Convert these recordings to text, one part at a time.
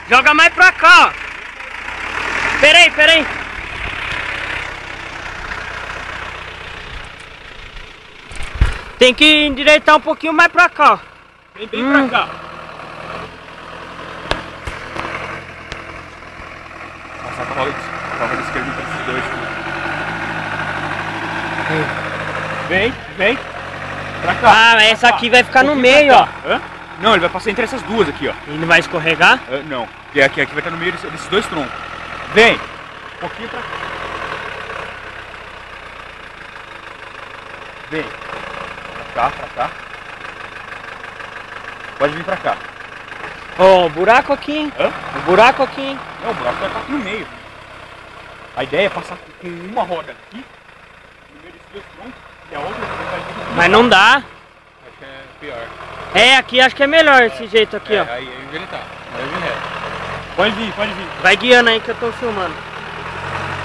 Joga mais pra cá, ó. Pera aí. Tem que endireitar um pouquinho mais pra cá, ó. Vem bem pra cá. Passar a roda esquerda pra esses dois. Vem. Pra cá. Ah, essa aqui vai ficar no meio, ó. Hã? Não, ele vai passar entre essas duas aqui, ó. Ele vai escorregar? Não, aqui vai estar no meio desses dois troncos. Vem. Um pouquinho pra cá. Vem. Pra cá. Pode vir pra cá. Ó, o buraco aqui, hein? Hã? O buraco aqui, hein? Não, o buraco vai estar aqui no meio. A ideia é passar com uma roda aqui, no meio desses dois troncos, e a outra vai vir aqui. Mas não dá. Acho que é pior. É, aqui acho que é melhor esse jeito aqui, ó. Aí onde ele tá. Vai vir reto. Pode vir. Vai guiando aí que eu tô filmando.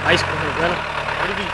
Vai escorregando. Pode vir.